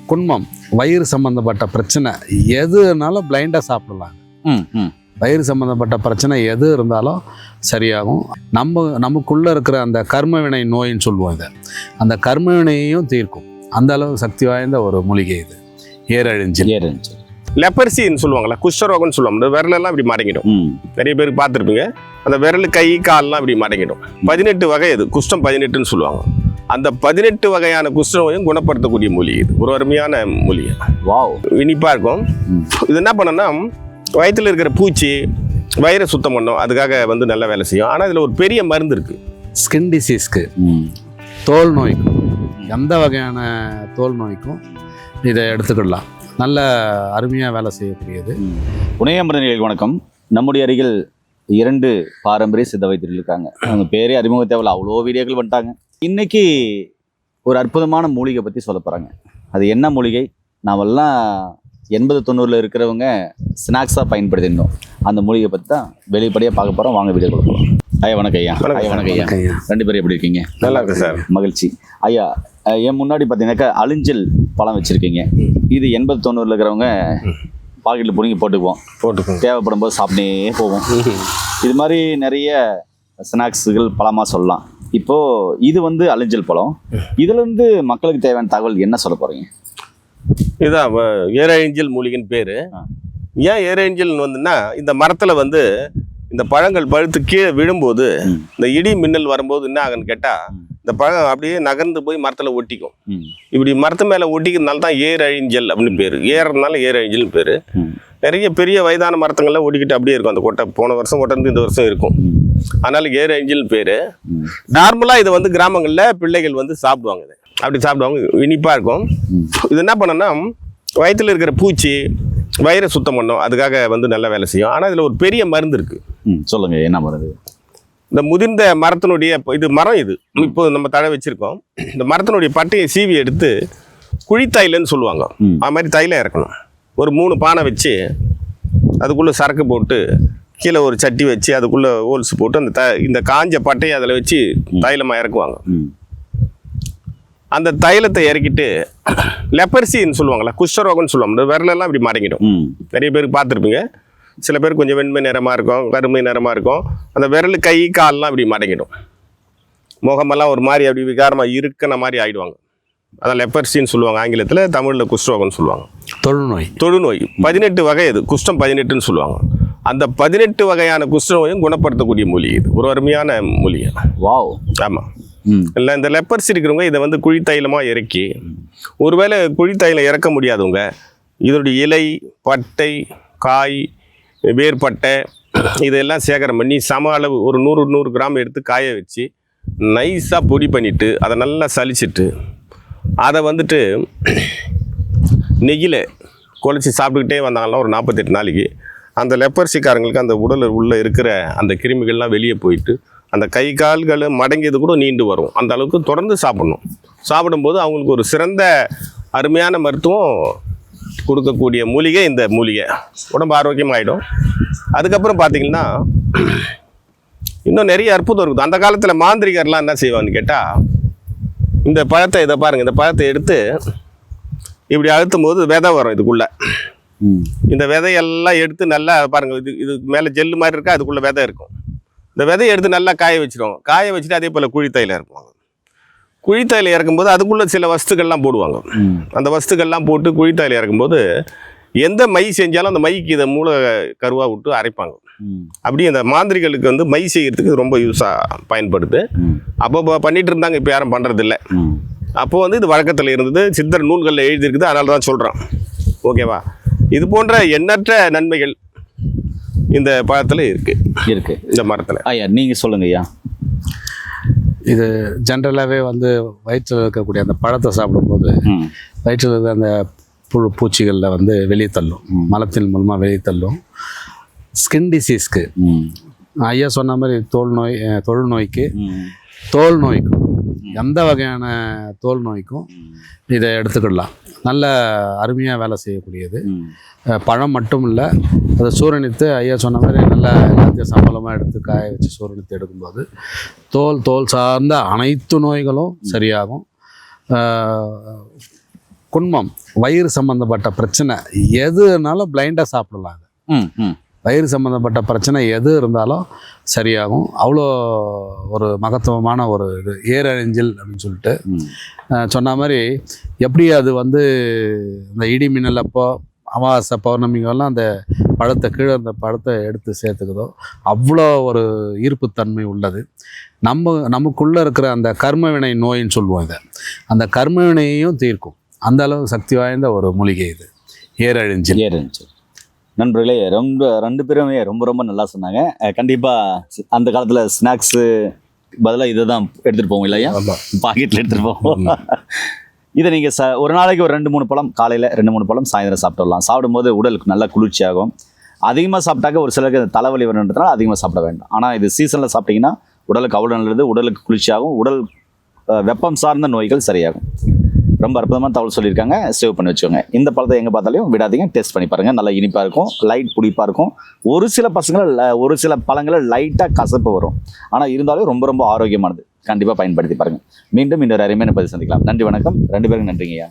குன்மம் வயிறு சம்மந்தப்பட்ட பிரச்சனை எதுனாலும் பிளைண்டாக சாப்பிடலாம். வயிறு சம்மந்தப்பட்ட பிரச்சனை எது இருந்தாலும் சரியாகும். நமக்குள்ளே இருக்கிற அந்த கர்மவினை நோயின்னு சொல்லுவோம். இதை அந்த கர்மவினையையும் தீர்க்கும். அந்த அளவு சக்தி வாய்ந்த ஒரு மூலிகை இது ஏரழிஞ்சில். லெப்பர்சின்னு சொல்லுவாங்களா, குஷ்டரோகம்னு சொல்லுவாங்க. இந்த விரலெல்லாம் இப்படி மடங்கிடும். நிறைய பேருக்கு பார்த்துருப்பீங்க, அந்த விரல் கை கால்லாம் இப்படி மடங்கிடும். 18 வகை இது, குஷ்டம் 18ன்னு சொல்லுவாங்க. அந்த 18 வகையான குஷ்டநோயும் குணப்படுத்தக்கூடிய மூலிகை இது. ஒரு அருமையான மூலிகை. வாவ், இனிப்பாக இருக்கும். இது என்ன பண்ணோன்னா, வயிற்றில் இருக்கிற பூச்சி வயிறை சுத்தம் பண்ணும். அதுக்காக வந்து நல்ல வேலை செய்யும். ஆனால் இதில் ஒரு பெரிய மருந்து இருக்குது. ஸ்கின் டிசீஸ்க்கு, தோல் நோய்க்கும், எந்த வகையான தோல் நோய்க்கும் இதை எடுத்துக்கிடலாம். நல்ல அருமையாக வேலை செய்யக்கூடியது. புனையம்பரணிகளுக்கு வணக்கம். நம்முடைய அருகில் 2 பாரம்பரிய சித்த வைத்தியர்கள் இருக்காங்க. அவங்க பேரே அறிமுக தேவையில்ல, அவ்வளோ வீடியோக்கள் வந்துட்டாங்க. இன்னைக்கு ஒரு அற்புதமான மூலிகை பற்றி சொல்ல போகிறாங்க. அது என்ன மூலிகை? நாமெல்லாம் 80-90 இருக்கிறவங்க ஸ்நாக்ஸாக பயன்படுத்தியிருந்தோம். அந்த மூலிகை பற்றி தான் வெளிப்படையாக பார்க்க போகிறோம். வாங்க வீடியோ கொடுப்போம். ஐயா வணக்கம் ஐயா. வணக்கம் ஐயா. 2 பேரும் எப்படி இருக்கீங்க? நல்லா இருக்கு சார். மகிழ்ச்சி. ஐயா, என் முன்னாடி பார்த்தீங்கன்னாக்கா அழிஞ்சல் பழம் வச்சுருக்கீங்க. இது 80-90 இருக்கிறவங்க பாக்கெட்டில் பிடிங்கி போட்டுக்குவோம். தேவைப்படும் போது சாப்பிட்டே போவோம். இது மாதிரி நிறைய ஸ்நாக்ஸுகள் பழமாக சொல்லலாம். இப்போது இது வந்து அழிஞ்சல் பழம். இதுலேருந்து மக்களுக்கு தேவையான தகவல் என்ன சொல்ல போகிறீங்க? இதுதான் ஏரழிஞ்சல் மூலிகைன்னு பேர். ஏன் ஏரழிஞ்சல்னு வந்துன்னா, இந்த மரத்தில் வந்து இந்த பழங்கள் பழுத்து கீழே விழும்போது இந்த இடி மின்னல் வரும்போது என்ன ஆகுன்னு கேட்டால், இந்த பழம் அப்படியே நகர்ந்து போய் மரத்தில் ஒட்டிக்கும். இப்படி மரத்து மேலே ஒட்டிக்கிறதுனால தான் ஏரழிஞ்சல் அப்படின்னு பேர். ஏறதுனால ஏரழிஞ்சல்னு பேர். நிறைய பெரிய வயதான மரத்துங்கள்லாம் ஒட்டிக்கிட்டு அப்படியே இருக்கும். அந்த கொட்டை போன வருஷம் ஒட்டந்து இந்த வருஷம் இருக்கும். அதனால ஏரழிஞ்சல் பேர். நார்மலாக இதை வந்து கிராமங்களில் பிள்ளைகள் வந்து சாப்பிடுவாங்க. இதை அப்படி சாப்பிடுவாங்க, இனிப்பாக இருக்கும். இது என்ன பண்ணோன்னா, வயிற்றில் இருக்கிற பூச்சி வயிறை சுத்தம் பண்ணும். அதுக்காக வந்து நல்ல வேலை செய்யும். ஆனால் இதில் ஒரு பெரிய மருந்து இருக்குது. சொல்லுங்க, என்ன மருந்து? இந்த முதிர்ந்த மரத்தினுடைய இது மரம் இது இப்போ நம்ம தழை வச்சிருக்கோம். இந்த மரத்தினுடைய பட்டையை சீவி எடுத்து குழித்தைலன்னு சொல்லுவாங்க. அது மாதிரி தைலம் இறக்கணும். ஒரு 3 பானை வச்சு அதுக்குள்ளே சரக்கு போட்டு கீழே ஒரு சட்டி வச்சு அதுக்குள்ளே ஹோல்ஸ் போட்டு அந்த இந்த காஞ்ச பட்டையை அதில் வச்சு தைலமாக இறக்குவாங்க. அந்த தைலத்தை இறக்கிட்டு லெப்பர்சின்னு சொல்லுவாங்களா, குஷ்டரோகம்னு சொல்லுவாங்க. இந்த விரலெல்லாம் இப்படி மடங்கிடும். நிறைய பேருக்கு பார்த்துருப்பீங்க. சில பேர் கொஞ்சம் வெண்மை நிறமாக இருக்கும், கருமை நிறமாக இருக்கும். அந்த விரல் கை கால்லாம் இப்படி மடங்கிடும். முகமெல்லாம் ஒரு மாதிரி அப்படி விகாரமாக இருக்கிற மாதிரி ஆகிடுவாங்க. அதான் லெப்பர்சின்னு சொல்லுவாங்க ஆங்கிலத்தில். தமிழில் குஷ்டரோகம்னு சொல்லுவாங்க. தொழுநோய் 18 வகை இது, குஷ்டம் 18ன்னு சொல்லுவாங்க. அந்த 18 வகையான குஷ்டநோயும் குணப்படுத்தக்கூடிய மூலிகை இது. ஒரு அருமையான மூலிகை. வாவ். ஆமாம். இல்லை, இந்த லெப்பர்சி இருக்கிறவங்க இதை வந்து குழித்தைலமாக இறக்கி, ஒருவேளை குழித்தைலம் இறக்க முடியாதவங்க இதனுடைய இலை, பட்டை, காய், வேர்பட்டை இதெல்லாம் சேகரம் பண்ணி சம அளவு ஒரு 100 கிராம் எடுத்து காய வச்சு நைஸாக பொடி பண்ணிவிட்டு அதை நல்லா சலிச்சிட்டு அதை வந்துட்டு நெய்யில் குழச்சி சாப்பிட்டுக்கிட்டே வந்தாங்கன்னா ஒரு 48 நாளைக்கு அந்த லெப்பர்சிக்காரங்களுக்கு அந்த உடலில் உள்ளே இருக்கிற அந்த கிருமிகள்லாம் வெளியே போயிட்டு அந்த கை கால்கள் மடங்கியது கூட நீண்டு வரும். அந்த அளவுக்கு தொடர்ந்து சாப்பிடணும். சாப்பிடும்போது அவங்களுக்கு ஒரு சிறந்த அருமையான மருத்துவம் கொடுக்கக்கூடிய மூலிகை இந்த மூலிகை. உடம்பு ஆரோக்கியமாகிடும். அதுக்கப்புறம் பார்த்திங்கன்னா இன்னும் நிறைய அற்புதம் இருக்குது. அந்த காலத்தில் மாந்திரிகர்லாம் என்ன செய்வான்னு கேட்டால், இந்த பழத்தை இதை பாருங்கள், இந்த பழத்தை எடுத்து இப்படி அழுத்தும் போது விதை வரும் இதுக்குள்ளே. இந்த விதையெல்லாம் எடுத்து நல்லா பாருங்கள், இது மேலே ஜெல்லு மாதிரி இருக்கா, அதுக்குள்ளே விதை இருக்கும். இந்த விதையை எடுத்து நல்லா காய வச்சிருவாங்க. காய வச்சுட்டு அதே போல் குழித்தையில் இறக்குவாங்க. குழித்தையில் இறக்கும்போது அதுக்குள்ளே சில வஸ்துக்கள்லாம் போடுவாங்க. அந்த வஸ்துக்கள்லாம் போட்டு குழித்தையில் இறக்கும்போது எந்த மை செஞ்சாலும் அந்த மைக்கு இதை மூளை கருவாக விட்டு அரைப்பாங்க. அப்படி அந்த மாந்திரிகளுக்கு வந்து மை செய்கிறதுக்கு ரொம்ப யூஸாக பயன்படுது. அப்போ பண்ணிகிட்டு இருந்தாங்க, இப்போ யாரும் பண்ணுறதில்ல. அப்போது வந்து இது வழக்கத்தில் இருந்தது, சித்தர் நூல்களில் எழுதியிருக்குது. அதனால தான் சொல்கிறோம். ஓகேவா? இது போன்ற எண்ணற்ற நன்மைகள் இந்த பழத்தில் இருக்கு இந்த மரத்தில். ஐயா, நீங்கள் சொல்லுங்க ஐயா. இது ஜென்ரலாகவே வந்து வயிற்றில் இருக்கக்கூடிய அந்த பழத்தை சாப்பிடும்போது வயிற்றில் இருக்கிற அந்த பூச்சிகளில் வந்து வெளியே தள்ளும், மலத்தின் மூலமாக வெளியே தள்ளும். ஸ்கின் டிசீஸ்க்கு, ஐயா சொன்ன மாதிரி தொழுநோய்க்கு, தோல் நோய்க்கும், எந்த வகையான தோல் நோய்க்கும் இதை எடுத்துக்கிடலாம். நல்ல அருமையாக வேலை செய்யக்கூடியது. பழம் மட்டும் இல்லை, அதை சூரணித்து ஐயா சொன்ன மாதிரி நல்லா எல்லாத்தையும் சம்பளமாக எடுத்து காய வச்சு சூரணித்து எடுக்கும்போது தோல் சார்ந்த அனைத்து நோய்களும் சரியாகும். குன்மம், வயிறு சம்மந்தப்பட்ட பிரச்சனை எதுனாலும் பிளைண்டாக சாப்பிடலாம் அது. ம் ம் வயிறு சம்மந்தப்பட்ட பிரச்சனை எது இருந்தாலும் சரியாகும். அவ்வளோ ஒரு மகத்துவமான ஒரு இது ஏரழிஞ்சில் அப்படின்னு சொல்லிட்டு சொன்ன மாதிரி. எப்படி அது வந்து இந்த இடி மின்னல் அப்போ அமாவாசை பௌர்ணமிங்கெல்லாம் அந்த பழத்தை கீழே அந்த பழத்தை எடுத்து சேர்த்துக்குதோ அவ்வளோ ஒரு ஈர்ப்புத்தன்மை உள்ளது. நமக்குள்ளே இருக்கிற அந்த கர்மவினை நோயின்னு சொல்லுவோம் இதை, அந்த கர்மவினையையும் தீர்க்கும். அந்த அளவு சக்தி வாய்ந்த ஒரு மூலிகை இது ஏரழிஞ்சில். நண்பர்களே, ரெண்டு பேருமே ரொம்ப நல்லா சொன்னாங்க. கண்டிப்பாக அந்த காலத்தில் ஸ்நாக்ஸு பதிலாக இதை தான் எடுத்துகிட்டு போவோம் இல்லையா, பாக்கெட்டில் எடுத்துகிட்டு போவோம். இதை நீங்கள் ஒரு நாளைக்கு ஒரு 2-3 பழம், காலையில் 2-3 பழம், சாயந்தரம் சாப்பிட்டுடலாம். சாப்பிடும்போது உடலுக்கு நல்லா குளிர்ச்சியாகும். அதிகமாக சாப்பிட்டாக்க ஒரு சிலருக்கு தலைவலி வரணுன்றதுனால அதிகமாக சாப்பிட வேண்டாம். ஆனால் இது சீசனில் சாப்பிட்டிங்கன்னா உடலுக்கு அவ்வளோ நல்லது, உடலுக்கு குளிர்ச்சியாகும், உடல் வெப்பம் சார்ந்த நோய்கள் சரியாகும். ரொம்ப அற்புதமான தகவல் சொல்லியிருக்காங்க. சேவ் பண்ணி வச்சுக்கோங்க. இந்த பழத்தை எங்கே பார்த்தாலையும் விடாதீங்க, டேஸ்ட் பண்ணி பாருங்கள். நல்லா இனிப்பாக இருக்கும், லைட் புளிப்பாக இருக்கும். ஒரு சில பழங்களில் லைட்டாக கசப்பு வரும். ஆனால் இருந்தாலும் ரொம்ப ஆரோக்கியமானது. கண்டிப்பாக பயன்படுத்தி பாருங்கள். மீண்டும் இன்னொரு அருமையான பதிவு சந்திக்கலாம். நன்றி, வணக்கம். 2 பேருக்கும் நன்றிங்கய்யா.